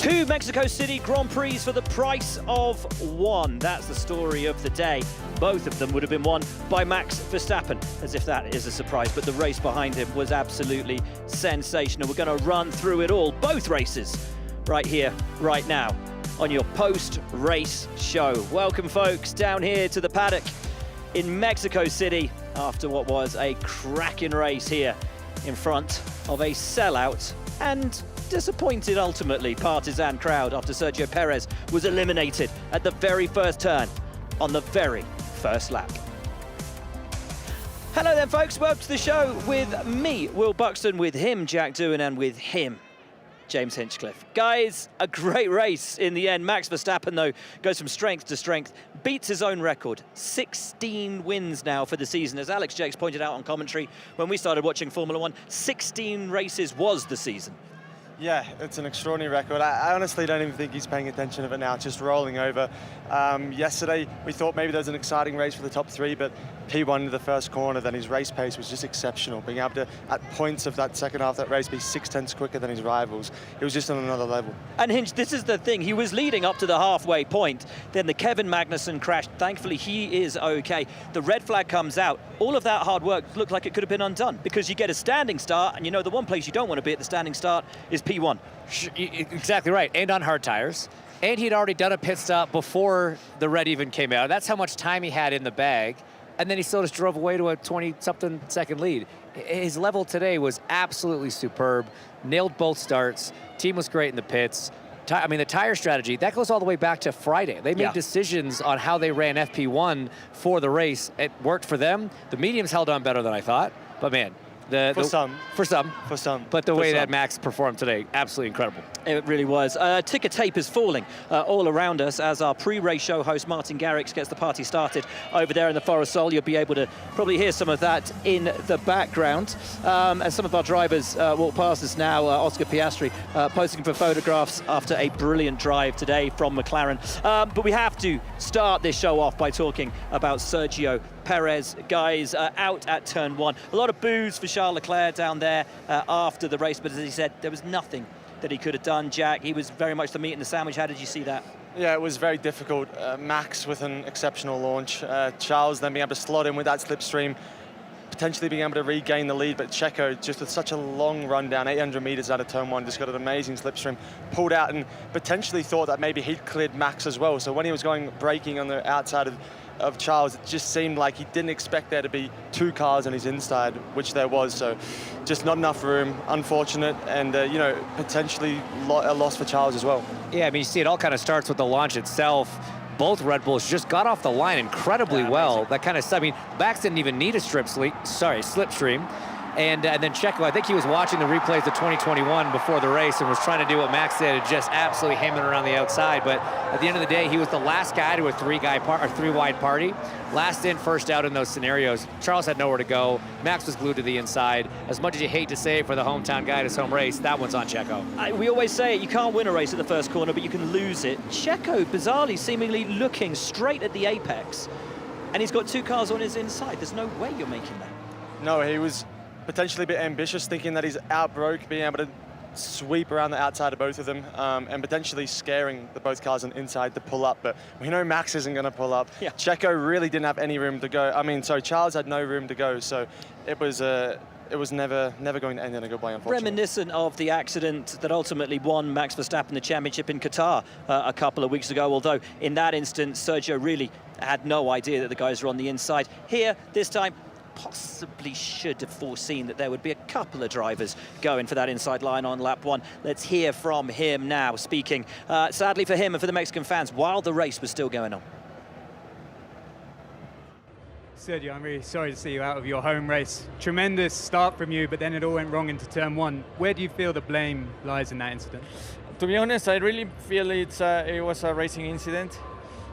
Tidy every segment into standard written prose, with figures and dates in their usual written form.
Two Mexico City Grand Prix for the price of one. That's the story of the day. Both of them would have been won by Max Verstappen, as if that is a surprise, but the race behind him was absolutely sensational. We're going to run through it all, both races, right here, right now, on your post-race show. Welcome, folks, down here to the paddock in Mexico City after what was a cracking race here in front of a sellout and disappointed, ultimately, partisan crowd after Sergio Perez was eliminated at the very first turn on the very first lap. Hello then, folks. Welcome to the show with me, Will Buxton, with him, Jack Doohan, and with him, James Hinchcliffe. Guys, a great race in the end. Max Verstappen, though, goes from strength to strength, beats his own record. 16 wins now for the season. As Alex Jakes pointed out on commentary, when we started watching Formula One, 16 races was the season. Yeah, it's an extraordinary record. I honestly don't even think he's paying attention of it now. It's just rolling over. Yesterday, we thought maybe there was an exciting race for the top three, but P1 to the first corner, then his race pace was just exceptional. Being able to, at points of that second half of that race, be 6/10 quicker than his rivals. It was just on another level. And Hinch, this is the thing. He was leading up to the halfway point. Then the Kevin Magnussen crashed. Thankfully, he is okay. The red flag comes out. All of that hard work looked like it could have been undone because you get a standing start, and you know the one place you don't want to be at the standing start is P1. Exactly right, and on hard tires. And he'd already done a pit stop before the red even came out. That's how much time he had in the bag. And then he still just drove away to a 20-something second lead. His level today was absolutely superb. Nailed both starts. Team was great in the pits. I mean, the tire strategy, that goes all the way back to Friday. They made decisions on how they ran FP1 for the race. It worked for them. The mediums held on better than I thought. But man, For some. But the way that Max performed today, absolutely incredible. It really was. Ticker tape is falling all around us as our pre-race show host Martin Garrix gets the party started over there in the Forest Sol. You'll be able to probably hear some of that in the background. As some of our drivers walk past us now, Oscar Piastri posing for photographs after a brilliant drive today from McLaren. But we have to start this show off by talking about Sergio Perez. Guys, out at turn one. A lot of boos for Charles Leclerc down there after the race, but as he said, there was nothing that he could have done. Jack, he was very much the meat in the sandwich. How did you see that? Yeah, it was very difficult. Max with an exceptional launch. Charles then being able to slot in with that slipstream, potentially being able to regain the lead, but Checo just with such a long run down, 800 meters out of turn one, just got an amazing slipstream, pulled out and potentially thought that maybe he'd cleared Max as well. So when he was braking on the outside of Charles, it just seemed like he didn't expect there to be two cars on his inside, which there was. So just not enough room, unfortunate, and you know, potentially a loss for Charles as well. Yeah, I mean, you see it all kind of starts with the launch itself. Both Red Bulls just got off the line incredibly well. That kind of, I mean, Max didn't even need a slipstream. And then Checo, I think he was watching the replays of 2021 before the race and was trying to do what Max did, just absolutely hammering around the outside. But at the end of the day, he was the last guy to a three-wide party. Last in, first out in those scenarios. Charles had nowhere to go. Max was glued to the inside. As much as you hate to say it for the hometown guy at his home race, that one's on Checo. We always say it, you can't win a race at the first corner, but you can lose it. Checo, bizarrely, seemingly looking straight at the apex, and he's got two cars on his inside. There's no way you're making that. No, he was potentially a bit ambitious, thinking that he's outbroke, being able to sweep around the outside of both of them, and potentially scaring the both cars on inside to pull up. But we know Max isn't going to pull up. Yeah. Checo really didn't have any room to go. I mean, sorry, Charles had no room to go. So it was never going to end in a good way, unfortunately. Reminiscent of the accident that ultimately won Max Verstappen the championship in Qatar a couple of weeks ago, although in that instance, Sergio really had no idea that the guys were on the inside. Here, this time, possibly should have foreseen that there would be a couple of drivers going for that inside line on lap one. Let's hear from him now, speaking, sadly for him and for the Mexican fans, while the race was still going on. Sergio, I'm really sorry to see you out of your home race. Tremendous start from you, but then it all went wrong into turn one. Where do you feel the blame lies in that incident? To be honest, I really feel it was a racing incident.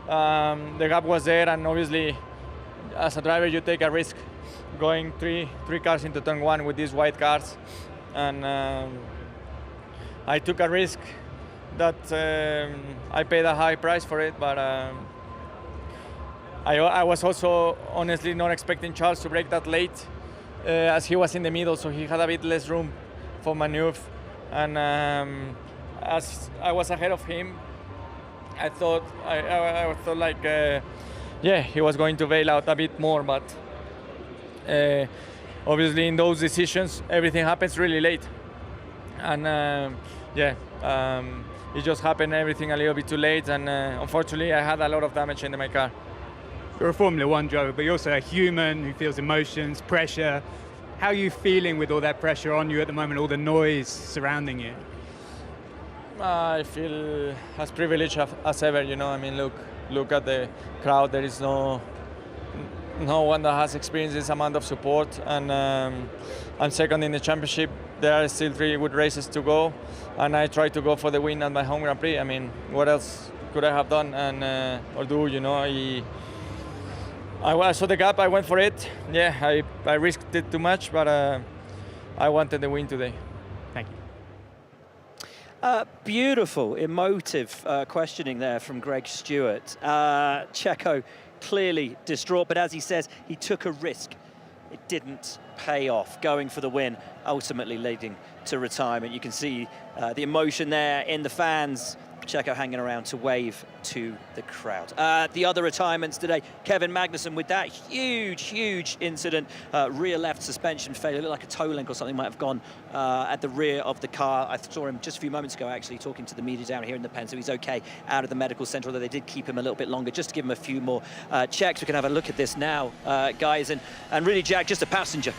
The gap was there, and obviously, as a driver, you take a risk going three cars into turn one with these white cars, and I took a risk that I paid a high price for it, but I was also honestly not expecting Charles to brake that late, as he was in the middle, so he had a bit less room for maneuver, and as I was ahead of him, I thought like he was going to bail out a bit more, but obviously in those decisions everything happens really late, and it just happened everything a little bit too late, and unfortunately I had a lot of damage in my car. You're a Formula One driver, but you're also a human who feels emotions, pressure. How are you feeling with all that pressure on you at the moment, all the noise surrounding you? I feel as privileged as ever, you know. I mean, look at the crowd. There is no one that has experienced this amount of support, and I'm second in the championship. There are still 3 good races to go, and I try to go for the win at my home Grand Prix. I mean, what else could I have done or do, you know? I saw the gap, I went for it. Yeah, I risked it too much, but I wanted the win today. Thank you. Beautiful, emotive questioning there from Greg Stewart. Checo clearly distraught, but as he says, he took a risk. It didn't pay off, going for the win, ultimately leading to retirement. You can see the emotion there in the fans. Checo hanging around to wave to the crowd. The other retirements today, Kevin Magnussen with that huge incident, rear left suspension failure, looked like a toe link or something might have gone at the rear of the car. I saw him just a few moments ago actually talking to the media down here in the pen, so he's okay out of the medical centre, although they did keep him a little bit longer just to give him a few more checks. We can have a look at this now, guys, and really, Jack, just a passenger.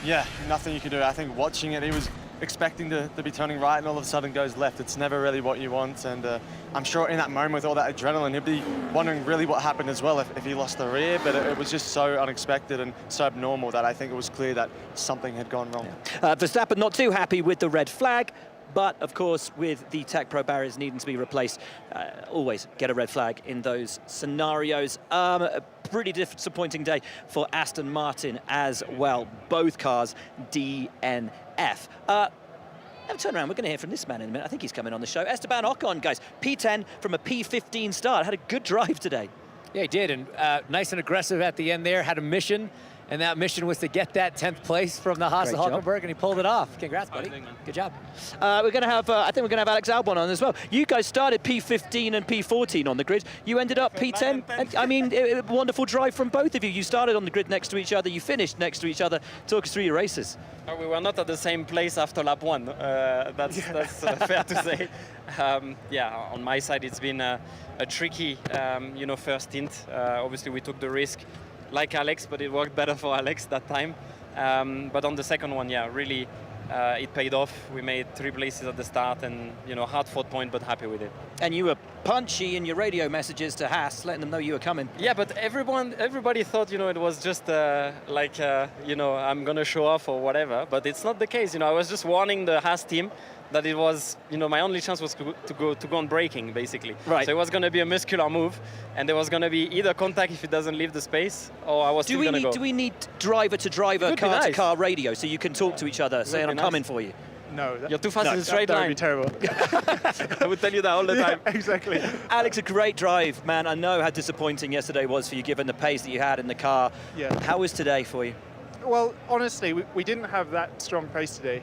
Yeah, nothing you can do. I think watching it, he was expecting to be turning right and all of a sudden goes left. It's never really what you want, and I'm sure in that moment with all that adrenaline he'd be wondering really what happened as well if he lost the rear, but it was just so unexpected and so abnormal that I think it was clear that something had gone wrong. Yeah. Verstappen not too happy with the red flag, but of course with the Tech Pro barriers needing to be replaced, always get a red flag in those scenarios. A pretty disappointing day for Aston Martin as well. Both cars DNF. Have a turn around. We're going to hear from this man in a minute. I think he's coming on the show. Esteban Ocon, guys. P10 from a P15 start. Had a good drive today. Yeah, he did, and nice and aggressive at the end there. Had a mission, and that mission was to get that 10th place from the Haas of Hulkenberg, and he pulled it off. Congrats, buddy. Good job. We're going to have, I think we're going to have Alex Albon on as well. You guys started P15 and P14 on the grid. You ended up P10. And, I mean, wonderful drive from both of you. You started on the grid next to each other. You finished next to each other. Talk us through your races. We were not at the same place after lap 1. That's fair to say. Yeah, on my side, it's been a tricky, first stint. Obviously, we took the risk, like Alex, but it worked better for Alex that time. But on the second one, yeah, really, it paid off. We made 3 places at the start, and hard-fought point, but happy with it. And you were punchy in your radio messages to Haas, letting them know you were coming. Yeah, but everybody thought, it was just I'm gonna show off or whatever. But it's not the case. I was just warning the Haas team that it was, my only chance was to go on braking, basically. Right. So it was going to be a muscular move, and there was going to be either contact if it doesn't leave the space, or I was still going to go. Do we need driver-to-driver, car-to-car radio so you can talk to each other, saying, I'm coming for you? No. You're too fast in a straight line. That would be terrible. I would tell you that all the time. Yeah, exactly. Alex, a great drive, man. I know how disappointing yesterday was for you, given the pace that you had in the car. Yeah. How was today for you? Well, honestly, we didn't have that strong pace today.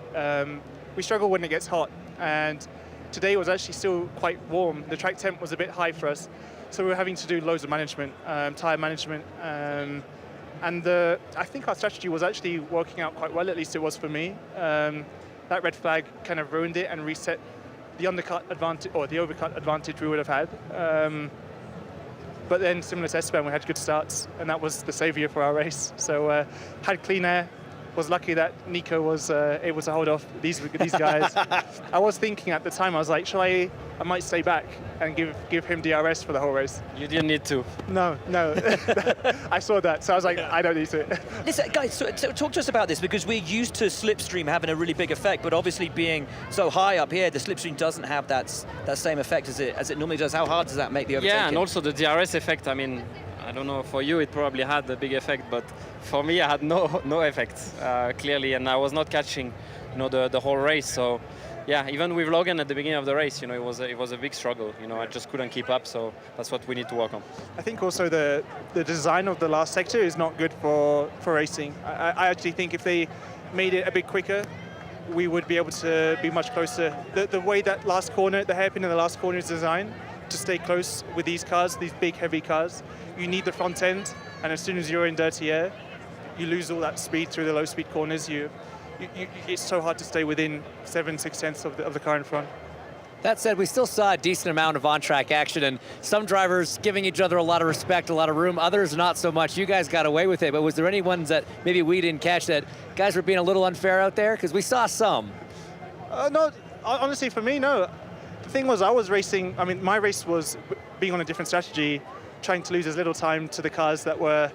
We struggle when it gets hot, and today was actually still quite warm. The track temp was a bit high for us, so we were having to do loads of management, tyre management, and I think our strategy was actually working out quite well, at least it was for me. That red flag kind of ruined it and reset the undercut advantage, or the overcut advantage we would have had. But then, similar to Esteban, we had good starts, and that was the saviour for our race. So had clean air. Was lucky that Nico was able to hold off these guys. I was thinking at the time, I was like, I might stay back and give him DRS for the whole race. You didn't need to. No. I saw that, so I was like, I don't need to. Listen, guys, so talk to us about this, because we're used to slipstream having a really big effect, but obviously being so high up here, the slipstream doesn't have that same effect as it normally does. How hard does that make the overtaking? Yeah, and also the DRS effect, I mean, I don't know, for you it probably had a big effect, but for me I had no effect, clearly, and I was not catching the whole race. So yeah, even with Logan at the beginning of the race, it was a big struggle. I just couldn't keep up, so that's what we need to work on. I think also the design of the last sector is not good for racing. I actually think if they made it a bit quicker, we would be able to be much closer. The way that last corner, the hairpin in the last corner is designed to stay close with these cars, these big, heavy cars, you need the front end, and as soon as you're in dirty air, you lose all that speed through the low-speed corners. It's so hard to stay within 7/6 of the car in front. That said, we still saw a decent amount of on-track action, and some drivers giving each other a lot of respect, a lot of room, others not so much. You guys got away with it, but was there any ones that maybe we didn't catch that guys were being a little unfair out there? Because we saw some. No, honestly, for me, no. The thing was, I was racing, I mean, my race was being on a different strategy, trying to lose as little time to the cars that were,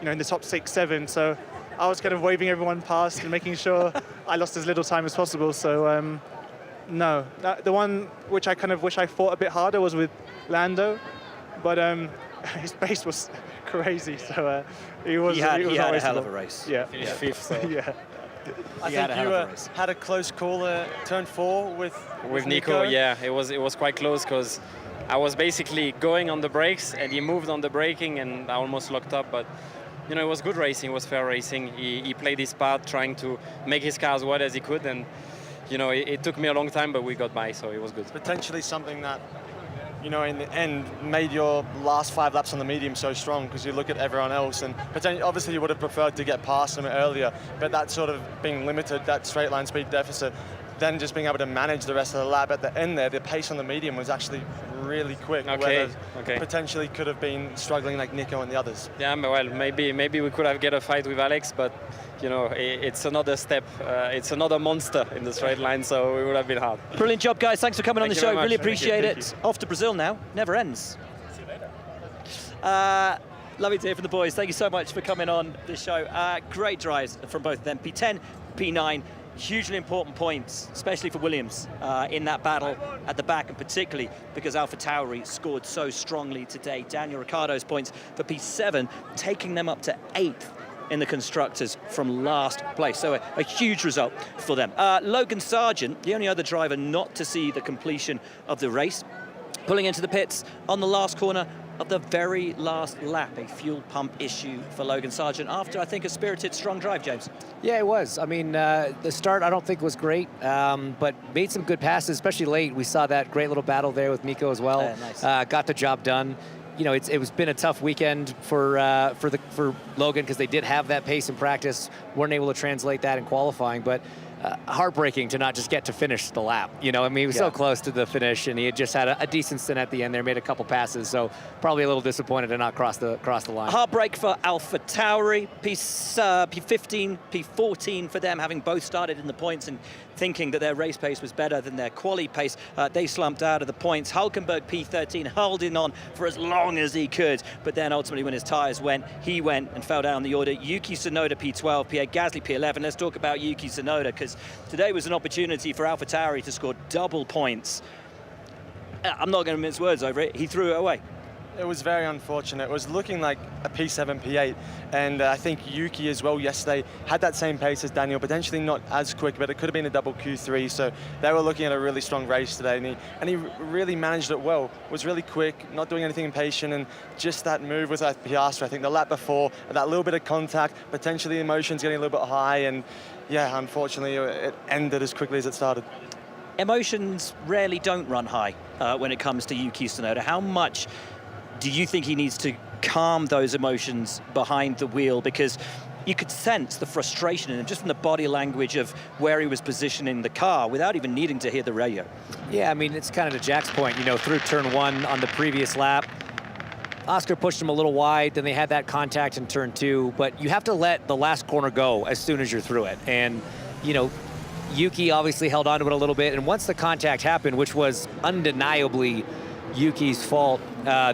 in the top 6, 7. So I was kind of waving everyone past and making sure I lost as little time as possible. So, no. The one which I kind of wish I fought a bit harder was with Lando, but his pace was crazy. So he had a hell of a race. Yeah. Finished fifth, so. Yeah. I think you had a close call turn 4 with Nico. Yeah, it was quite close because I was basically going on the brakes and he moved on the braking and I almost locked up. But it was good racing, it was fair racing. He played his part, trying to make his car as wide as he could, and it took me a long time, but we got by, so it was good. Potentially something that, in the end, made your last 5 laps on the medium so strong, because you look at everyone else, and obviously you would have preferred to get past them earlier, but that sort of being limited, that straight line speed deficit, then just being able to manage the rest of the lap at the end there, the pace on the medium was actually really quick. Okay. Potentially could have been struggling like Nico and the others. Yeah, well, maybe we could have get a fight with Alex, but it's another step. It's another monster in the straight line, so it would have been hard. Brilliant job, guys. Thanks for coming on the show. Really appreciate it. Thank Off to Brazil now. Never ends. See you later. Lovely to hear from the boys. Thank you so much for coming on the show. Great drives from both of them. P10, P9. Hugely important points, especially for Williams in that battle at the back, and particularly because AlphaTauri scored so strongly today. Daniel Ricciardo's points for P7, taking them up to 8th in the Constructors from last place. So a huge result for them. Logan Sargent, the only other driver not to see the completion of the race, pulling into the pits on the last corner of the very last lap. A fuel pump issue for Logan Sargent after, I think, a spirited, strong drive, James. Yeah, it was. I mean, the start I don't think was great, but made some good passes, especially late. We saw that great little battle there with Nico as well. Yeah, nice. Got the job done. It's been a tough weekend for Logan, because they did have that pace in practice, weren't able to translate that in qualifying, but heartbreaking to not just get to finish the lap. He was so close to the finish, and he had just had a decent stint at the end there, made a couple passes, so probably a little disappointed to not cross the line. Heartbreak for AlphaTauri, P15, P14 for them, having both started in the points and thinking that their race pace was better than their quali pace. They slumped out of the points. Hulkenberg, P13, holding on for as long as he could, but then ultimately when his tyres went, he went and fell down the order. Yuki Tsunoda, P12, Pierre Gasly, P11. Let's talk about Yuki Tsunoda, because today was an opportunity for AlphaTauri to score double points. I'm not going to mince words over it. He threw it away. It was very unfortunate. It was looking like a P7, P8, and I think Yuki as well yesterday had that same pace as Daniel, potentially not as quick, but it could have been a double Q3, so they were looking at a really strong race today, and he really managed it well. Was really quick, not doing anything impatient, and just that move with that Piastri, I think the lap before, that little bit of contact, potentially emotions getting a little bit high, and yeah, unfortunately it ended as quickly as it started. Emotions rarely don't run high when it comes to Yuki Tsunoda. How much do you think he needs to calm those emotions behind the wheel? Because you could sense the frustration in him just from the body language of where he was positioning the car without even needing to hear the radio. Yeah, I mean, it's kind of to Jack's point, through turn 1 on the previous lap, Oscar pushed him a little wide, then they had that contact in turn 2, but you have to let the last corner go as soon as you're through it. And, Yuki obviously held on to it a little bit, and once the contact happened, which was undeniably Yuki's fault,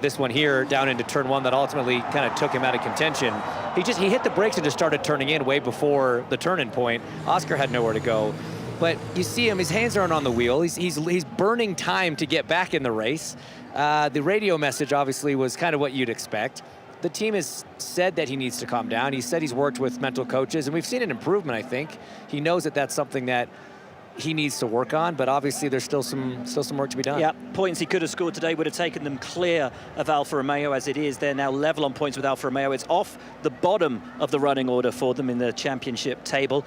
this one here down into turn 1 that ultimately kind of took him out of contention. He hit the brakes and just started turning in way before the turn-in point. Oscar had nowhere to go. But you see him, his hands aren't on the wheel. He's burning time to get back in the race. The radio message obviously was kind of what you'd expect. The team has said that he needs to calm down. He said he's worked with mental coaches, and we've seen an improvement, I think. He knows that that's something that he needs to work on, but obviously there's still some work to be done. Yeah, points he could have scored today would have taken them clear of Alfa Romeo. As it is, they're now level on points with Alfa Romeo. It's off the bottom of the running order for them in the championship table.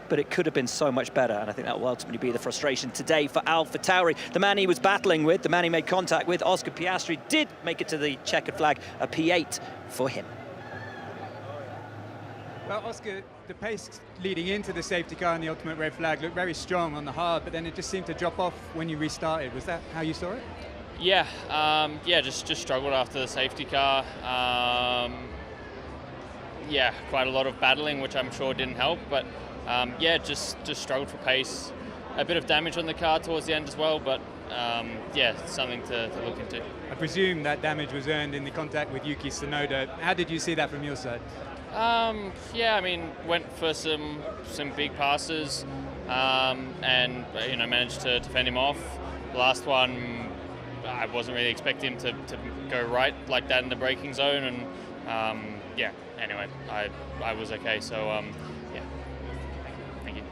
but it could have been so much better, and I think that will ultimately be the frustration today for AlphaTauri. The man he was battling with, the man he made contact with, Oscar Piastri, did make it to the checkered flag, a P8 for him. Well, Oscar, the pace leading into the safety car and the ultimate red flag looked very strong on the hard, but then it just seemed to drop off when you restarted. Was that how you saw it? Yeah, just struggled after the safety car. Yeah, quite a lot of battling, which I'm sure didn't help, but yeah, just struggled for pace. A bit of damage on the car towards the end as well, but yeah, something to look into. I presume that damage was earned in the contact with Yuki Tsunoda. How did you see that from your side? Yeah, I mean, went for some big passes, and managed to fend him off. The last one, I wasn't really expecting him to go right like that in the braking zone, and yeah. Anyway, I was okay. So yeah, thank you.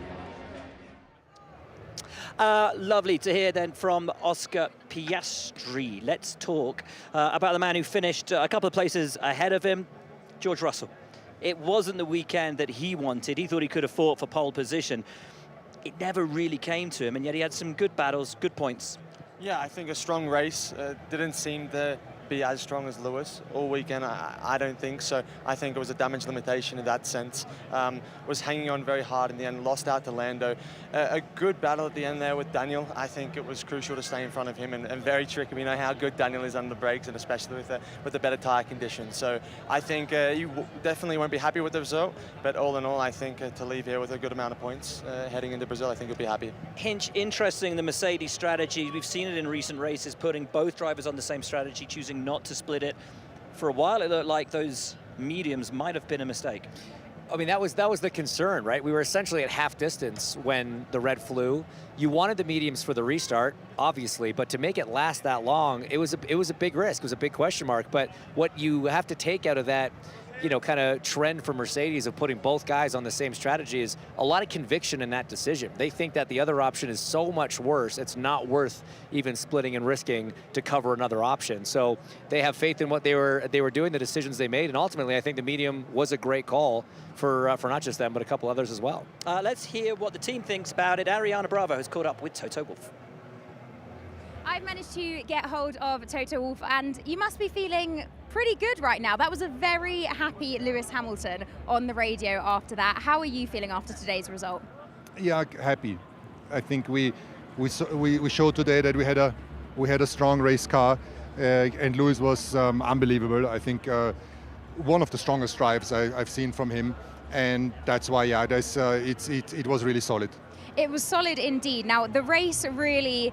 Lovely to hear then from Oscar Piastri. Let's talk about the man who finished a couple of places ahead of him, George Russell. It wasn't the weekend that he wanted. He thought he could have fought for pole position. It never really came to him, and yet he had some good battles, good points. Yeah, I think a strong race. Didn't seem to be as strong as Lewis all weekend. I don't think so. I think it was a damage limitation in that sense. Was hanging on very hard in the end, lost out to Lando. A good battle at the end there with Daniel. I think it was crucial to stay in front of him, and very tricky. We know how good Daniel is under the brakes, and especially with the better tyre conditions. So I think you definitely won't be happy with the result, but all in all, I think to leave here with a good amount of points heading into Brazil, I think you'll be happy. Hinch, interesting, the Mercedes strategy. We've seen it in recent races, putting both drivers on the same strategy, choosing not to split it. For a while, it looked like those mediums might have been a mistake. I mean, that was the concern, right? We were essentially at half distance when the red flew. You wanted the mediums for the restart, obviously, but to make it last that long, it was a big risk. It was a big question mark. But what you have to take out of that, kind of trend for Mercedes of putting both guys on the same strategy is a lot of conviction in that decision. They think that the other option is so much worse, it's not worth even splitting and risking to cover another option. So they have faith in what they were doing, the decisions they made, and ultimately I think the medium was a great call for not just them, but a couple others as well. Let's hear what the team thinks about it. Ariana Bravo has caught up with Toto Wolff. I've managed to get hold of Toto Wolff, and you must be feeling pretty good right now. That was a very happy Lewis Hamilton on the radio after that. How are you feeling after today's result? Yeah, happy. I think we showed today that we had a strong race car, and Lewis was unbelievable. I think one of the strongest drives I've seen from him, and that's why it was really solid. It was solid indeed. Now the race really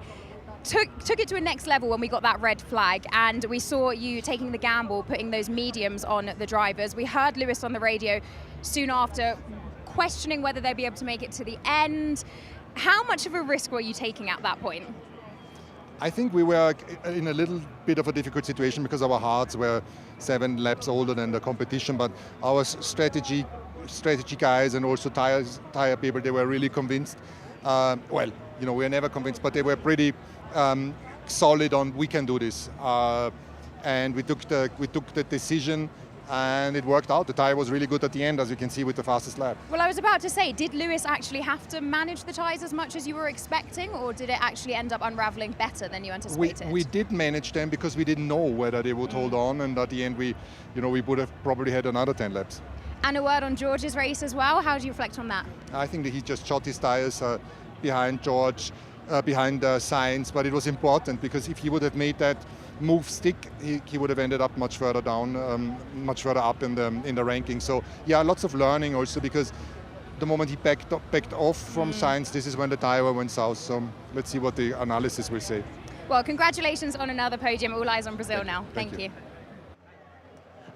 took it to a next level when we got that red flag, and we saw you taking the gamble, putting those mediums on the drivers. We heard Lewis on the radio soon after questioning whether they'd be able to make it to the end. How much of a risk were you taking at that point? I think we were in a little bit of a difficult situation because our hards were 7 laps older than the competition, but our strategy guys and also tire people, they were really convinced. Well, we are never convinced, but they were pretty solid on we can do this, and we took the decision, and it worked out. The tire was really good at the end, as you can see with the fastest lap. Well, I was about to say, did Lewis actually have to manage the tires as much as you were expecting, or did it actually end up unraveling better than you anticipated? We did manage them because we didn't know whether they would hold on, and at the end we would have probably had another 10 laps. And a word on George's race as well. How do you reflect on that? I think that he just shot his tires behind George. Behind Sainz, but it was important because if he would have made that move stick, he would have ended up much further down, much further up in the ranking. So yeah, lots of learning also, because the moment he backed off from Sainz, this is when the tire went south. So let's see what the analysis will say. Well, congratulations on another podium. All eyes on Brazil now. Thank you.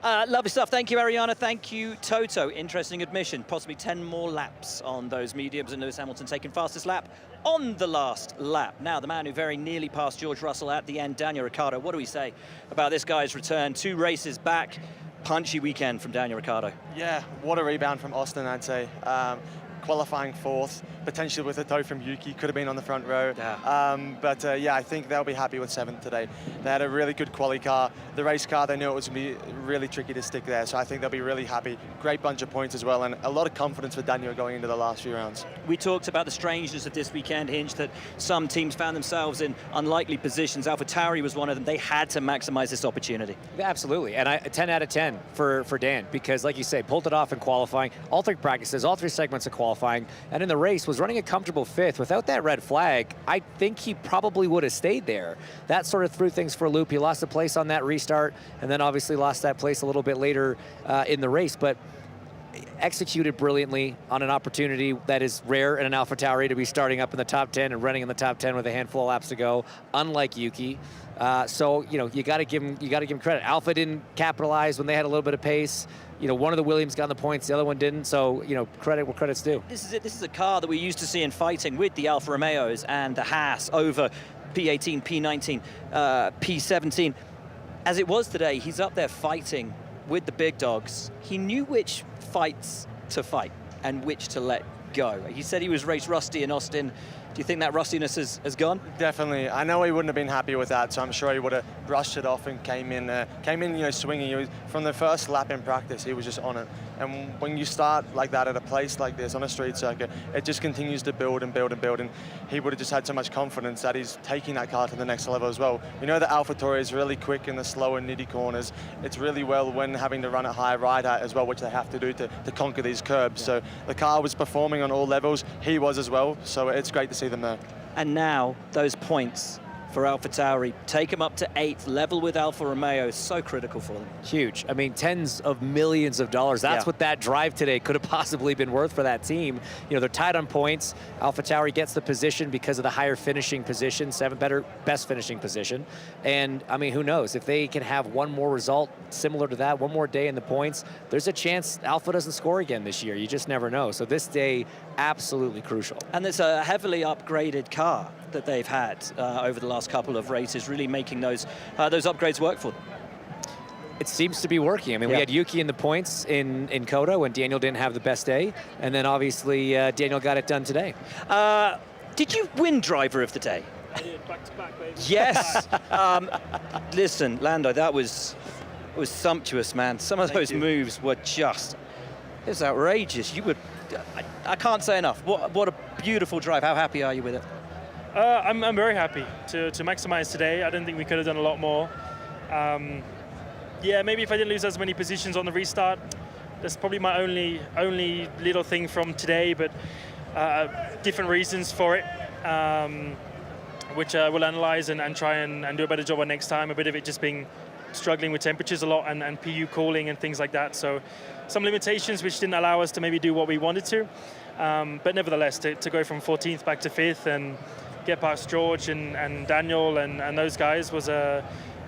Lovely stuff. Thank you, Ariana. Thank you, Toto. Interesting admission. Possibly 10 more laps on those mediums, and Lewis Hamilton taking fastest lap on the last lap. Now, the man who very nearly passed George Russell at the end, Daniel Ricciardo. What do we say about this guy's return? 2 races back. Punchy weekend from Daniel Ricciardo. Yeah, what a rebound from Austin, I'd say. qualifying 4th, potentially with a tow from Yuki, could have been on the front row. Yeah. Yeah, I think they'll be happy with 7th today. They had a really good quali car. The race car, they knew it was going to be really tricky to stick there, so I think they'll be really happy. Great bunch of points as well, and a lot of confidence for Daniel going into the last few rounds. We talked about the strangeness of this weekend, Hinch, that some teams found themselves in unlikely positions. AlphaTauri was one of them. They had to maximize this opportunity. Yeah, absolutely, and 10 out of 10 for Dan, because like you say, pulled it off in qualifying, all 3 practices, all 3 segments of qualifying, and in the race was running a comfortable 5th. Without that red flag, I think he probably would have stayed there. That sort of threw things for a loop. He lost a place on that restart, and then obviously lost that place a little bit later in the race, but executed brilliantly on an opportunity that is rare in an AlphaTauri to be starting up in the top 10 and running in the top 10 with a handful of laps to go, unlike Yuki. So you got to give him credit. Alpha didn't capitalize when they had a little bit of pace. One of the Williams got on the points, the other one didn't. So credit where credit's due. This is it. This is a car that we used to see in fighting with the Alfa Romeos and the Haas over P18, P19, P17. As it was today, he's up there fighting with the big dogs. He knew which fights to fight and which to let go. He said he was race rusty in Austin. Do you think that rustiness has gone? Definitely. I know he wouldn't have been happy with that, so I'm sure he would have brushed it off and came in, swinging. From the first lap in practice, he was just on it. And when you start like that at a place like this on a street circuit, it just continues to build and build and build. And he would have just had so much confidence that he's taking that car to the next level as well. We know that AlphaTauri is really quick in the slower, nitty corners. It's really well when having to run at high ride height as well, which they have to do to conquer these curbs. So the car was performing on all levels. He was as well. So it's great to see them there. And now those points for AlphaTauri take them up to 8th, level with Alfa Romeo. So critical for them. Huge. I mean, tens of millions of dollars. That's what that drive today could have possibly been worth for that team. They're tied on points. AlphaTauri gets the position because of the higher finishing position, best finishing position. And I mean, who knows? If they can have one more result similar to that, one more day in the points, there's a chance Alpha doesn't score again this year. You just never know. So this day, absolutely crucial. And there's a heavily upgraded car that they've had over the last couple of races, really making those upgrades work for them. It seems to be working. I mean, we had Yuki in the points in Coda when Daniel didn't have the best day, and then obviously Daniel got it done today. Did you win Driver of the Day? I did, back-to-back, baby. Yes. Listen, Lando, it was sumptuous, man. Some of those moves were it was outrageous. I can't say enough. What a beautiful drive. How happy are you with it? I'm very happy to maximize today. I don't think we could have done a lot more. Yeah, maybe if I didn't lose as many positions on the restart, that's probably my only little thing from today, but different reasons for it, which we'll analyze and try and do a better job on next time. A bit of it just being struggling with temperatures a lot and PU cooling and things like that. So some limitations which didn't allow us to maybe do what we wanted to. But nevertheless, to go from 14th back to 5th and get past George and Daniel and those guys was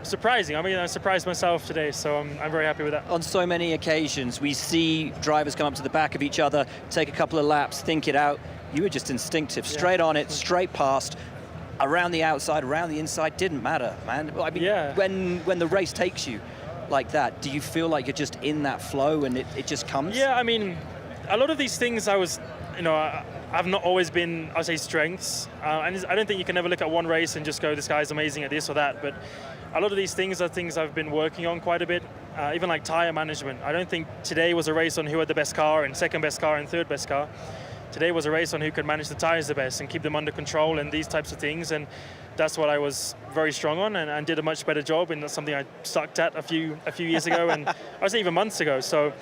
surprising. I mean, I surprised myself today, so I'm very happy with that. On so many occasions, we see drivers come up to the back of each other, take a couple of laps, think it out. You were just instinctive, straight on it, straight past, around the outside, around the inside, didn't matter, man. I mean, when the race takes you like that, do you feel like you're just in that flow and it just comes? Yeah, I mean, a lot of these things I've not always been, I'll say, strengths. And I don't think you can ever look at one race and just go, this guy's amazing at this or that. But a lot of these things are things I've been working on quite a bit, even like tire management. I don't think today was a race on who had the best car and second best car and third best car. Today was a race on who could manage the tires the best and keep them under control and these types of things. And that's what I was very strong on and did a much better job. And that's something I sucked at a few years ago and I was even months ago. So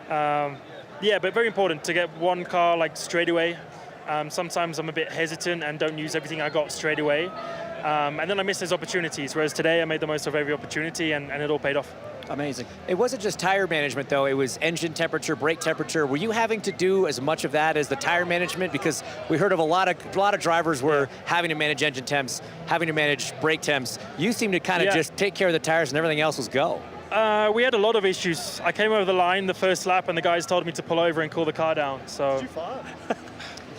yeah, but very important to get one car like straight away. Sometimes I'm a bit hesitant and don't use everything I got straight away. And then I miss those opportunities, whereas today I made the most of every opportunity and it all paid off. Amazing. It wasn't just tire management, though. It was engine temperature, brake temperature. Were you having to do as much of that as the tire management? Because we heard of a lot of drivers were having to manage engine temps, having to manage brake temps. You seem to kind of just take care of the tires and everything else was go. We had a lot of issues. I came over the line the first lap and the guys told me to pull over and cool the car down. So Too far.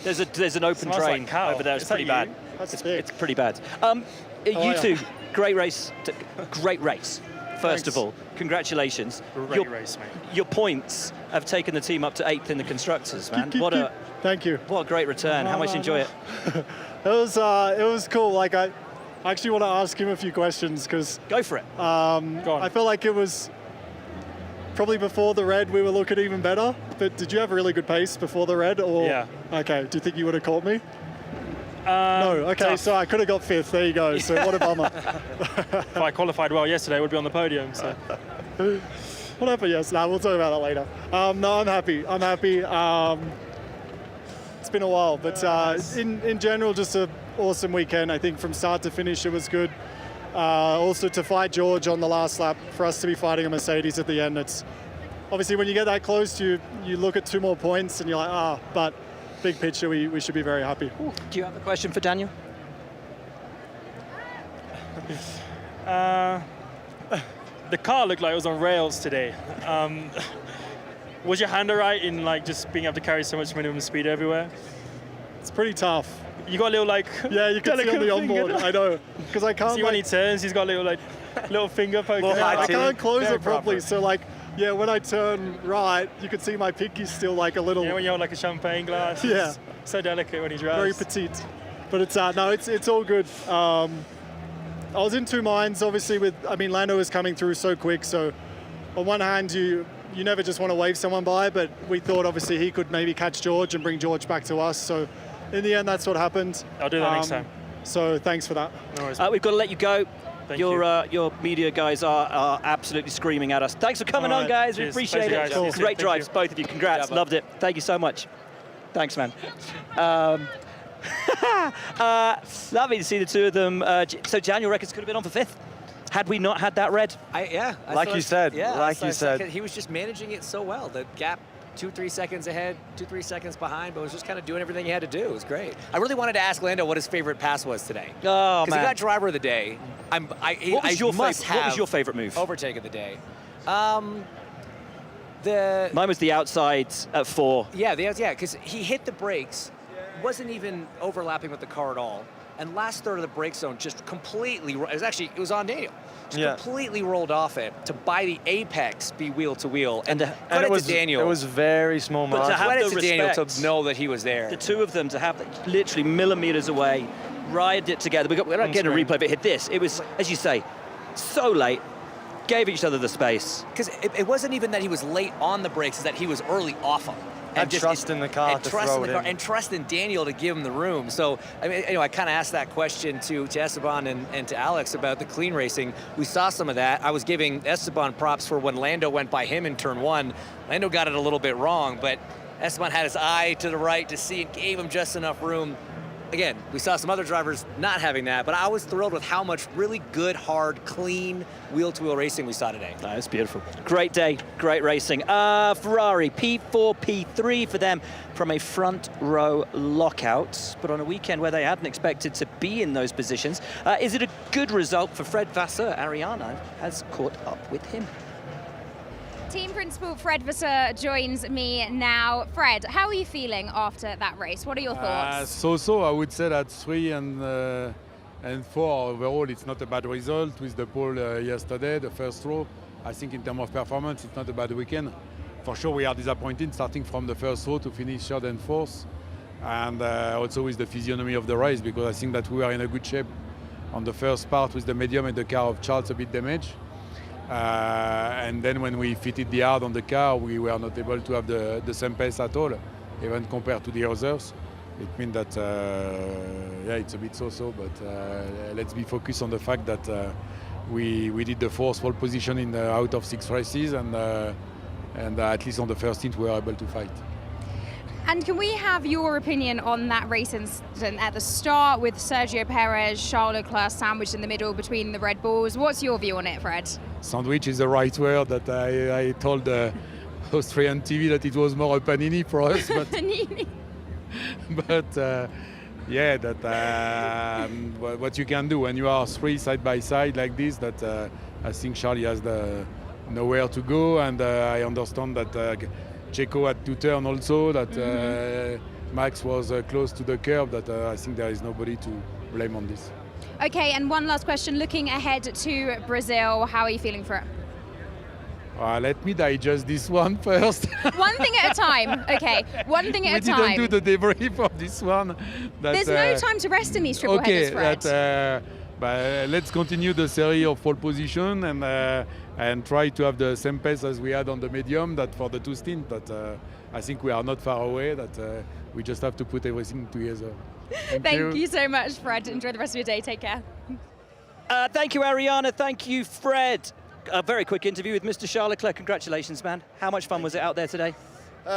There's an open drain over there. It's pretty bad. That's it's pretty bad. You two, great race first of all, congratulations. Great race, mate. Your points have taken the team up to 8th in the constructors, man. Thank you. What a great return. How much did you enjoy it? It was cool. Like I actually want to ask him a few questions because go for it. Go on. I felt like it was probably before the red we were looking even better. But did you have a really good pace before the red? Or yeah. Okay. Do you think you would have caught me? No. Okay. Tough. So I could have got 5th. There you go. So what a bummer. If I qualified well yesterday, I would be on the podium. So. Whatever. Yes. We'll talk about that later. No, I'm happy. It's been a while, but in general, just an awesome weekend. I think from start to finish, it was good. Also to fight George on the last lap, for us to be fighting a Mercedes at the end, it's obviously when you get that close, you look at 2 more points and you're like, but big picture, we should be very happy. Do you have a question for Daniel? The car looked like it was on rails today. Was your hand all right in like just being able to carry so much minimum speed everywhere? It's pretty tough. You got a little like you can see on the onboard. I know because I can't. See when he turns, he's got a little finger poking. I can't close it properly. So when I turn right, you can see my pinky's still like a little. Yeah, when you hold like a champagne glass. Yeah. It's so delicate when he drives. Very petite, but it's it's all good. I was in 2 minds, obviously. Lando was coming through so quick. So on one hand, you never just want to wave someone by, but we thought obviously he could maybe catch George and bring George back to us. So in the end, that's what happened. I'll do that next time. So thanks for that. No worries. We've got to let you go. Thank you. Your media guys are absolutely screaming at us. Thanks for coming on, guys. Cheers. We appreciate Pleasure, it. guys. Cool. Great Thank drives, you. both of you. Congrats. Good job, Loved it. Thank you so much. Thanks, man. Lovely to see the 2 of them. So Daniel reckons could have been on for 5th. Had we not had that red? Like you said. He was just managing it so well. The gap 2-3 seconds ahead, 2-3 seconds behind, but was just kind of doing everything he had to do. It was great. I really wanted to ask Lando what his favorite pass was today. Oh, man. Because he got driver of the day. What was your favorite move? Overtake of the day. Mine was the outside at 4. Yeah, because he hit the brakes, wasn't even overlapping with the car at all. And last third of the brake zone just completely, it was on Daniel. Completely rolled off it to by the apex be wheel to wheel. And it was Daniel. It was very small But margin. to have credit the to Daniel respect, to know that he was there. the 2 of them to have literally millimeters away, ride it together. We're not getting a replay, but hit this. It was, as you say, so late. Gave each other the space. Because it wasn't even that he was late on the brakes, it's that he was early off them. And trust in the car to throw it in. And trust in Daniel to give him the room. So, I kind of asked that question to Esteban and to Alex about the clean racing. We saw some of that. I was giving Esteban props for when Lando went by him in turn 1. Lando got it a little bit wrong, but Esteban had his eye to the right to see and gave him just enough room. Again, we saw some other drivers not having that, but I was thrilled with how much really good, hard, clean wheel-to-wheel racing we saw today. That's beautiful. Great day, great racing. Ferrari, P4, P3 for them from a front row lockout, but on a weekend where they hadn't expected to be in those positions. Is it a good result for Fred Vasseur? Ariana has caught up with him. Team principal Fred Vasseur joins me now. Fred, how are you feeling after that race? What are your thoughts? So I would say that 3 and 4 overall, it's not a bad result with the pole yesterday, the first row. I think in terms of performance, it's not a bad weekend. For sure, we are disappointed starting from the first row to finish 3rd and 4th, and also with the physiognomy of the race, because I think that we are in a good shape on the first part with the medium and the car of Charles a bit damaged. And then when we fitted the hard on the car, we were not able to have the same pace at all, even compared to the others. It means that, it's a bit so-so, but let's be focused on the fact that we did the 4th pole position out of 6 races, and at least on the first stint we were able to fight. And can we have your opinion on that race incident at the start with Sergio Perez, Charles Leclerc sandwiched in the middle between the Red Bulls? What's your view on it, Fred? Sandwich is the right word. That I told Austrian TV that it was more a panini for us. But, Panini. But what you can do when you are 3 side by side like this, that I think Charlie has nowhere to go, and I understand that Checo had to turn also, that Max was close to the curb, that I think there is nobody to blame on this. Okay, and one last question. Looking ahead to Brazil, how are you feeling for it? Let me digest this one first. One thing at a time. Okay, one thing at a time. We didn't do the debrief of this one. There's no time to rest in these triple headers, Fred. But let's continue the series of pole position and try to have the same pace as we had on the medium that for the two stints. But I think we are not far away. That we just have to put everything together. Thank you so much, Fred. Enjoy the rest of your day. Take care. Thank you, Ariana. Thank you, Fred. A very quick interview with Mr. Charles Leclerc. Congratulations, man. How much fun was it out there today? Okay,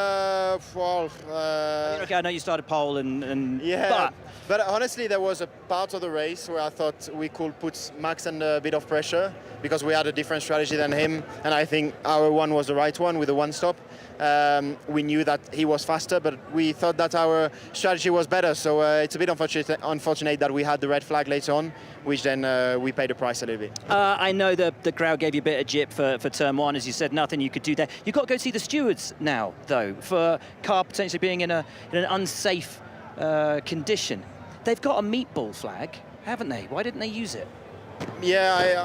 I know you started pole and yeah, but honestly there was a part of the race where I thought we could put Max under a bit of pressure because we had a different strategy than him, and I think our one was the right one with the one stop. We knew that he was faster, but we thought that our strategy was better, so it's a bit unfortunate that we had the red flag later on, which then we paid the price a little bit. I know the crowd gave you a bit of jip for turn one, as you said, nothing you could do there. You've got to go see the stewards now, though, for car potentially being in an unsafe condition. They've got a meatball flag, haven't they? Why didn't they use it? Yeah,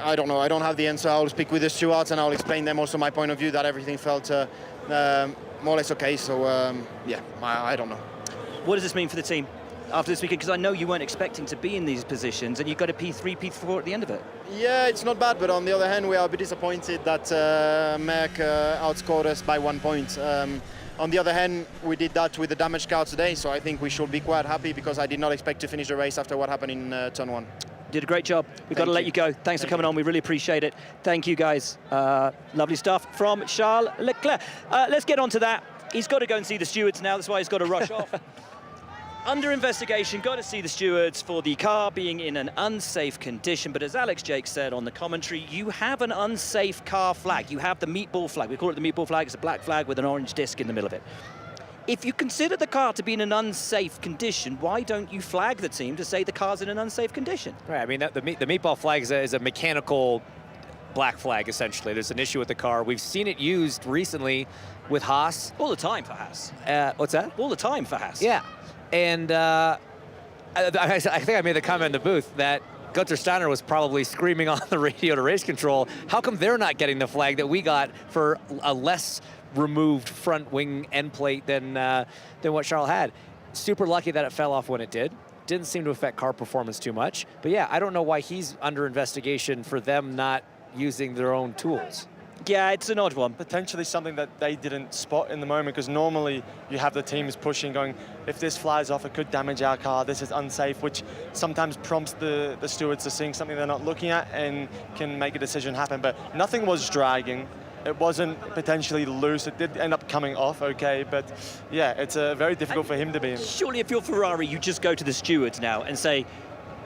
I don't know. I don't have the answer. I'll speak with the stewards and I'll explain them also my point of view that everything felt more or less okay. So, yeah, I don't know. What does this mean for the team after this weekend? Because I know you weren't expecting to be in these positions and you got a P3, P4 at the end of it. Yeah, it's not bad, but on the other hand, we are a bit disappointed that Merc outscored us by 1 point. On the other hand, we did that with the damaged car today, so I think we should be quite happy because I did not expect to finish the race after what happened in turn one. Did a great job. We've got to let you go. Thanks for coming on. We really appreciate it. Thank you, guys. Lovely stuff from Charles Leclerc. Let's get on to that. He's got to go and see the stewards now. That's why he's got to rush off. Under investigation, got to see the stewards for the car being in an unsafe condition. But as Alex Jake said on the commentary, you have an unsafe car flag. You have the meatball flag. We call it the meatball flag. It's a black flag with an orange disc in the middle of it. If you consider the car to be in an unsafe condition, why don't you flag the team to say the car's in an unsafe condition? Right, I mean, the meatball flag is a mechanical black flag, essentially. There's an issue with the car. We've seen it used recently with Haas. All the time for Haas. What's that? All the time for Haas. Yeah. And I think I made the comment in the booth that Gunther Steiner was probably screaming on the radio to race control, how come they're not getting the flag that we got for a less removed front wing end plate than what Charles had? Super lucky that it fell off when it did. Didn't seem to affect car performance too much. But yeah, I don't know why he's under investigation for them not using their own tools. Yeah, it's an odd one. Potentially something that they didn't spot in the moment, because normally you have the teams pushing, going, if this flies off, it could damage our car, this is unsafe, which sometimes prompts the stewards to seeing something they're not looking at and can make a decision happen. But nothing was dragging. It wasn't potentially loose. It did end up coming off okay, but yeah, it's very difficult for him to be in. Surely if you're Ferrari, you just go to the stewards now and say,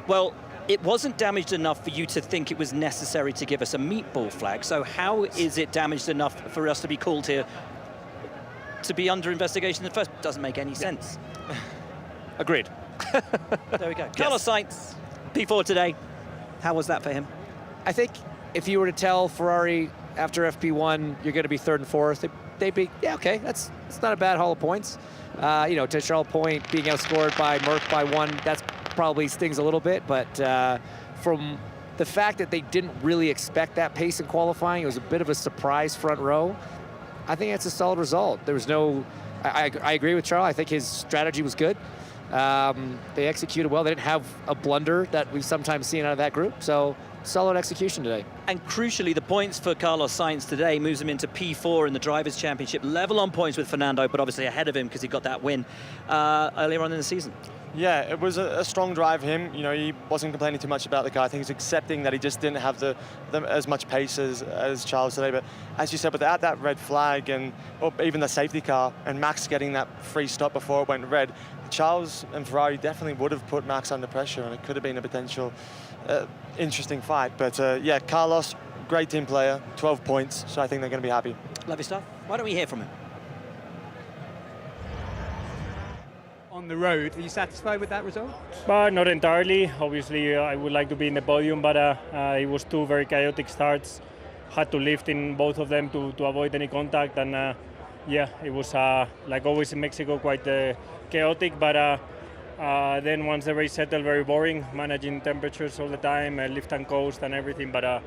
well, it wasn't damaged enough for you to think it was necessary to give us a meatball flag, so how is it damaged enough for us to be called here to be under investigation at first? Doesn't make any sense. Agreed. There we go. Carlos Sainz, P4 today. How was that for him? I think if you were to tell Ferrari after FP1 you're going to be third and fourth, they'd be, yeah, okay, it's not a bad haul of points. To Charles' point, being outscored by Merc by 1, that's probably stings a little bit, but from the fact that they didn't really expect that pace in qualifying, it was a bit of a surprise front row. I think that's a solid result. There was no, I agree with Charles. I think his strategy was good. They executed well. They didn't have a blunder that we've sometimes seen out of that group, so solid execution today. And crucially, the points for Carlos Sainz today moves him into P4 in the Drivers' Championship, level on points with Fernando, but obviously ahead of him because he got that win earlier on in the season. Yeah, it was a strong drive him. He wasn't complaining too much about the car. I think he's accepting that he just didn't have the as much pace as Charles today. But as you said, without that red flag and even the safety car and Max getting that free stop before it went red, Charles and Ferrari definitely would have put Max under pressure, and it could have been a potential interesting fight. But yeah, Carlos, great team player, 12 points, so I think they're going to be happy. Lovely stuff. Why don't we hear from him? On the road, are you satisfied with that result? But not entirely. Obviously, I would like to be in the podium, but it was two very chaotic starts. Had to lift in both of them to avoid any contact, and yeah, it was like always in Mexico, quite chaotic. But Then once the race settled, very boring, managing temperatures all the time, lift and coast and everything. But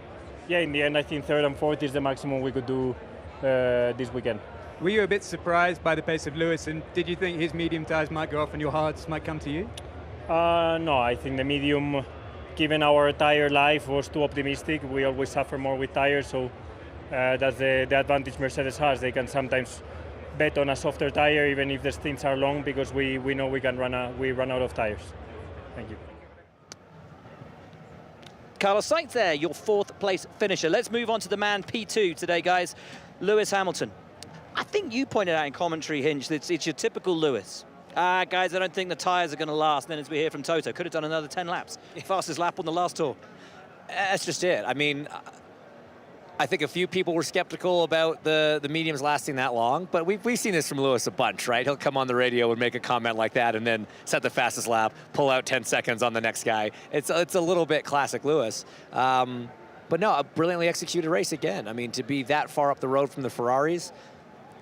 yeah, in the end, I think third and fourth is the maximum we could do this weekend. Were you a bit surprised by the pace of Lewis, and did you think his medium tyres might go off and your hards might come to you? No, I think the medium, given our tyre life, was too optimistic. We always suffer more with tyres, so that's the advantage Mercedes has. They can sometimes bet on a softer tyre even if the stints are long, because we know we run out of tyres. Thank you. Carlos Sainz there, your 4th place finisher. Let's move on to the man P2 today, guys. Lewis Hamilton. I think you pointed out in commentary, Hinch, that it's your typical Lewis. Guys, I don't think the tyres are going to last. And then as we hear from Toto, could have done another 10 laps. Fastest lap on the last tour. That's just it. I mean, I think a few people were skeptical about the mediums lasting that long, but we've seen this from Lewis a bunch, right? He'll come on the radio and make a comment like that and then set the fastest lap, pull out 10 seconds on the next guy. It's a little bit classic Lewis. But no, a brilliantly executed race again. I mean, to be that far up the road from the Ferraris,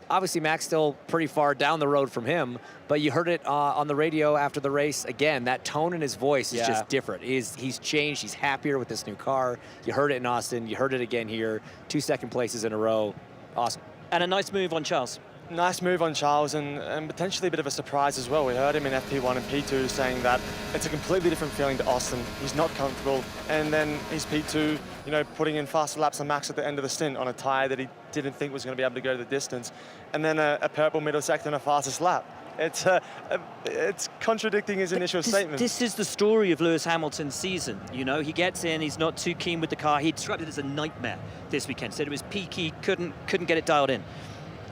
obviously Max still pretty far down the road from him, but you heard it on the radio after the race. Again, that tone in his voice is just different. He's changed, he's happier with this new car. You heard it in Austin, you heard it again here. 2 second places in a row, awesome. And a nice move on Charles. Nice move on Charles, and potentially a bit of a surprise as well. We heard him in FP1 and P2 saying that it's a completely different feeling to Austin. He's not comfortable, and then he's P2, you know, putting in faster laps than Max at the end of the stint on a tyre that he didn't think was going to be able to go the distance, and then a purple middle sector and a fastest lap. It's contradicting his initial statement. This is the story of Lewis Hamilton's season. You know, he gets in, he's not too keen with the car. He described it as a nightmare this weekend. Said it was peaky, couldn't get it dialed in.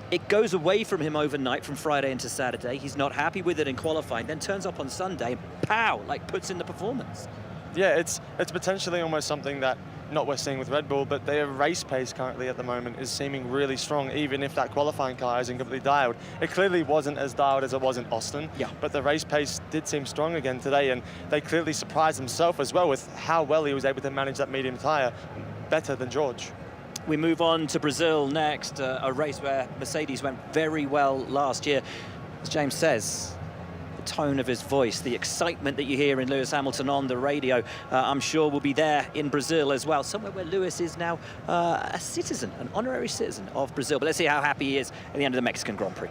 It goes away from him overnight from Friday into Saturday. He's not happy with it in qualifying, then turns up on Sunday, pow, like puts in the performance. Yeah, it's potentially almost something that not we're seeing with Red Bull, but their race pace currently at the moment is seeming really strong, even if that qualifying car isn't completely dialed. It clearly wasn't as dialed as it was in Austin, but the race pace did seem strong again today, and they clearly surprised themselves as well with how well he was able to manage that medium tyre, better than George. We move on to Brazil next, a race where Mercedes went very well last year. As James says, the tone of his voice, the excitement that you hear in Lewis Hamilton on the radio, I'm sure will be there in Brazil as well, somewhere where Lewis is now a citizen, an honorary citizen of Brazil. But let's see how happy he is at the end of the Mexican Grand Prix.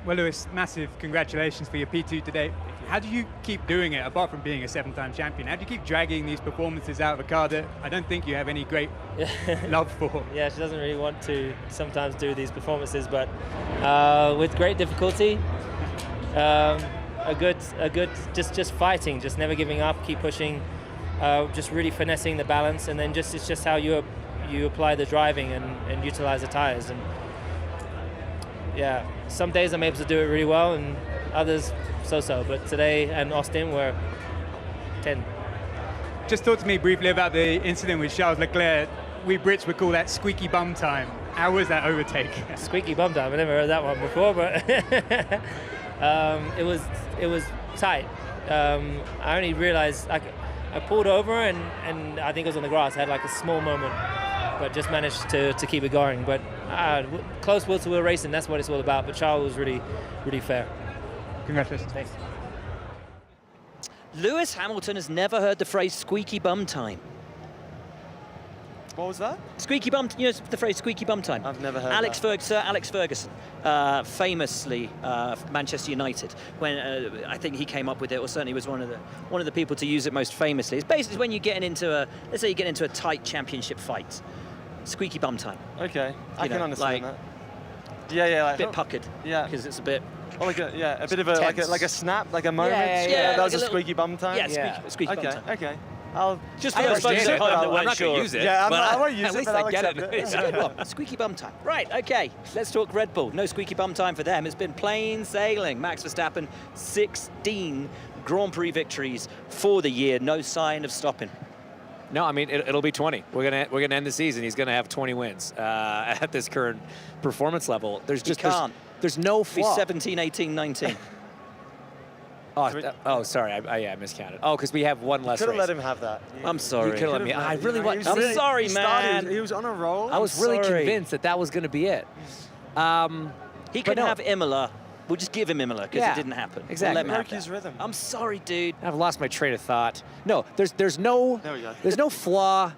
Well, Lewis, massive congratulations for your P2 today. How do you keep doing it, apart from being a 7-time champion? How do you keep dragging these performances out of a car that I don't think you have any great love for? Yeah, she doesn't really want to sometimes do these performances, but with great difficulty, a good, just fighting, just never giving up, keep pushing, just really finessing the balance, and then it's just how you apply the driving and utilize the tires. And yeah, some days I'm able to do it really well, and others so-so, but today and Austin were 10. Just talk to me briefly about the incident with Charles Leclerc. We Brits would call that squeaky bum time. How was that overtake? Squeaky bum time, I've never heard that one before, but it was tight. I only realized I pulled over and I think it was on the grass. I had like a small moment, but just managed to keep it going. But close wheel-to-wheel racing, that's what it's all about. But Charles was really, really fair. Congratulations. Thanks. Lewis Hamilton has never heard the phrase squeaky bum time. What was that? Squeaky bum, you know the phrase squeaky bum time? I've never heard Alex that. Ferguson, famously Manchester United, when I think he came up with it, or certainly was one of the people to use it most famously. It's basically when you're getting into let's say you get into a tight championship fight. Squeaky bum time. Okay, I can understand like, that. Yeah, like a bit puckered. Yeah, because it's a bit. Oh, a bit of a like a snap, like a moment. Yeah, that was like a squeaky bum time. Yeah, squeaky bum time. Okay. I'll just for those folks at home that weren't not going to use it. Yeah, I won't use it, but I'll accept it. It's a good one. Squeaky bum time. Right, okay. Let's talk Red Bull. No squeaky bum time for them. It's been plain sailing. Max Verstappen, 16 Grand Prix victories for the year. No sign of stopping. No, I mean, it'll be 20. We're gonna end the season. He's gonna have 20 wins at this current performance level. There's no flaw. Be 17, 18, 19. Sorry, I miscounted. Oh, because we have one less race. Could have let him have that. I'm sorry. You could have let me. I really want. I'm sorry, man. He was on a roll. I was really convinced that was going to be it. He could have Imola We'll just give him Imola because Yeah, it didn't happen. exactly. We'll let him have Broke his that. rhythm. I'm sorry, dude. I've lost my train of thought. No, there's no There we go. there's no flaw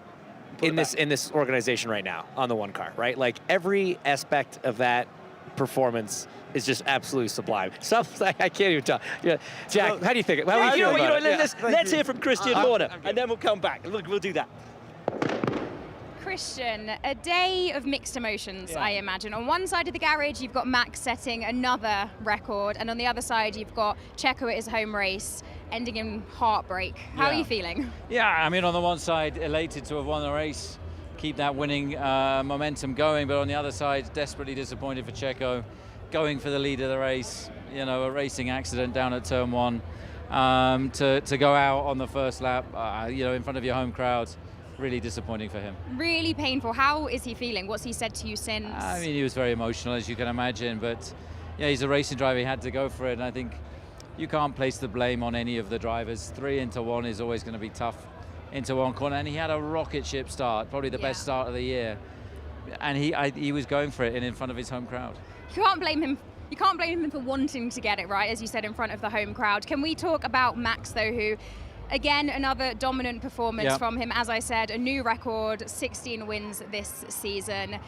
Put in it this organization right now on the one car, right? Like every aspect of that performance is just absolutely sublime. Something I can't even talk. Yeah, Jack, how do you think? How do you feel about it? Let's hear from Christian Horner, and then we'll come back. We'll do that. Christian, a day of mixed emotions, I imagine. On one side of the garage, you've got Max setting another record, and on the other side, you've got Checo at his home race, ending in heartbreak. How are you feeling? Yeah, I mean, on the one side, elated to have won the race, keep that winning momentum going, but on the other side, desperately disappointed for Checo, going for the lead of the race, you know, a racing accident down at turn 1, to go out on the first lap, you know, in front of your home crowd. Really disappointing for him. Really painful. How is he feeling? What's he said to you since? I mean, he was very emotional, as you can imagine, but yeah, he's a racing driver. He had to go for it, and I think you can't place the blame on any of the drivers. 3 into 1 is always going to be tough into one corner, and he had a rocket ship start, probably the best start of the year, and he was going for it in front of his home crowd. You can't blame him. You can't blame him for wanting to get it right, as you said, in front of the home crowd. Can we talk about Max, though, who, again, another dominant performance from him. As I said, a new record, 16 wins this season.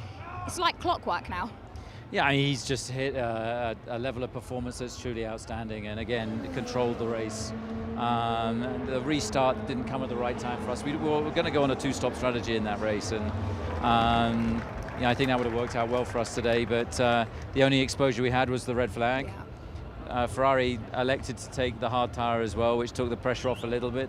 It's like clockwork now. Yeah, I mean, he's just hit a level of performance that's truly outstanding, and again, controlled the race. The restart didn't come at the right time for us. We were going to go on a 2-stop strategy in that race, and yeah, I think that would have worked out well for us today, but the only exposure we had was the red flag. Yeah. Ferrari elected to take the hard tyre as well, which took the pressure off a little bit.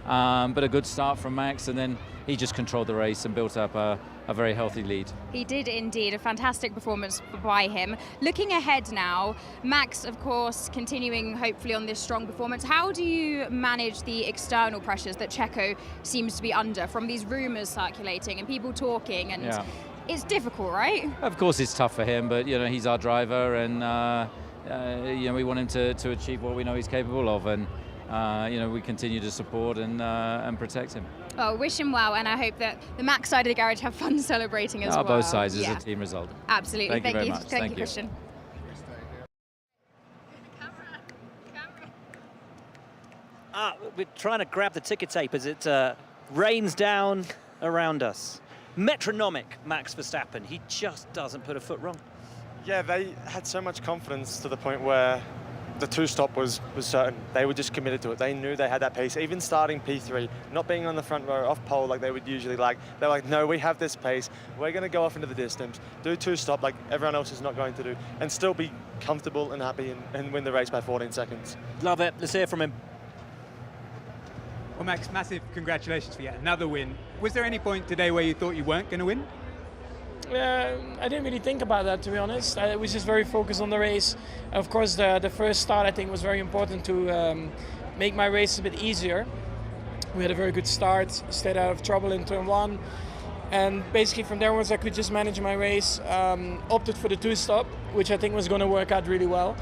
But a good start from Max, and then he just controlled the race and built up a very healthy lead. He did indeed, a fantastic performance by him. Looking ahead now, Max, of course, continuing hopefully on this strong performance. How do you manage the external pressures that Checo seems to be under from these rumours circulating and people talking? And it's difficult, right? Of course it's tough for him, but you know, he's our driver, and you know, we want him to achieve what we know he's capable of, and you know, we continue to support and protect him. Oh, wish him well, and I hope that the Max side of the garage have fun celebrating as well. Both sides is a team result. Absolutely. Thank you very much. Thank you, Christian. We're trying to grab the ticker tape as it rains down around us. Metronomic Max Verstappen. He just doesn't put a foot wrong. Yeah, they had so much confidence to the point where the 2-stop was certain. They were just committed to it. They knew they had that pace. Even starting P3, not being on the front row off pole like they would usually like. They're like, no, we have this pace. We're going to go off into the distance, do 2-stop like everyone else is not going to do, and still be comfortable and happy and win the race by 14 seconds. Love it. Let's hear from him. Well, Max, massive congratulations for yet another win. Was there any point today where you thought you weren't going to win? I didn't really think about that, to be honest. I was just very focused on the race. Of course, the first start I think was very important to make my race a bit easier. We had a very good start, stayed out of trouble in turn 1, and basically from there onwards I could just manage my race. Opted for the 2-stop, which I think was going to work out really well.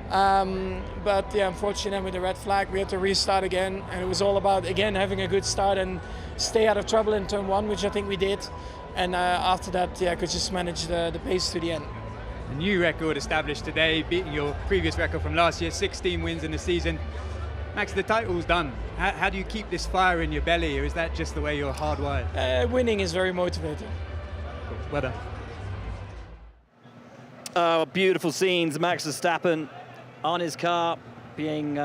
But yeah, unfortunately with the red flag we had to restart again, and it was all about again having a good start and stay out of trouble in turn 1, which I think we did. And after that, yeah, I could just manage the pace to the end. A new record established today, beating your previous record from last year, 16 wins in the season. Max, the title's done. How do you keep this fire in your belly, or is that just the way you're hardwired? Winning is very motivating. Cool. Well done. Oh, beautiful scenes. Max Verstappen on his car being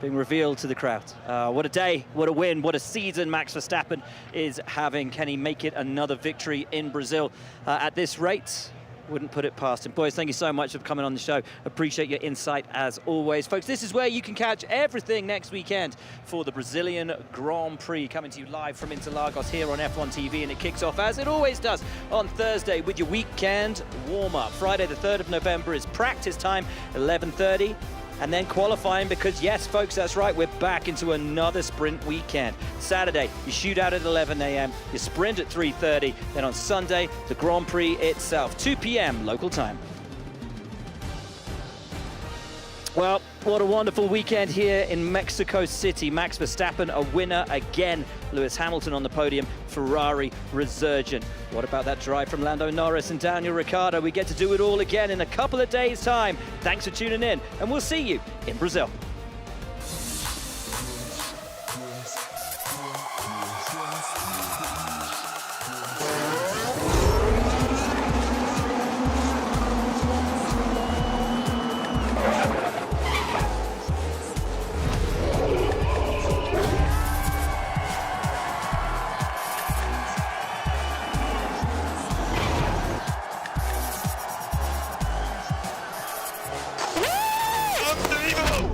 revealed to the crowd. What a day, what a win, what a season Max Verstappen is having. Can he make it another victory in Brazil at this rate? Wouldn't put it past him. Boys, thank you so much for coming on the show. Appreciate your insight as always. Folks, this is where you can catch everything next weekend for the Brazilian Grand Prix, coming to you live from Interlagos here on F1 TV, and it kicks off as it always does on Thursday with your weekend warm-up. Friday the 3rd of November is practice time, 11:30. And then qualifying, because yes, folks, that's right, we're back into another sprint weekend. Saturday, you shoot out at 11 a.m., you sprint at 3:30, then on Sunday, the Grand Prix itself, 2 p.m. local time. Well, what a wonderful weekend here in Mexico City. Max Verstappen, a winner again. Lewis Hamilton on the podium, Ferrari resurgent. What about that drive from Lando Norris and Daniel Ricciardo? We get to do it all again in a couple of days' time. Thanks for tuning in, and we'll see you in Brazil. Unbelievable!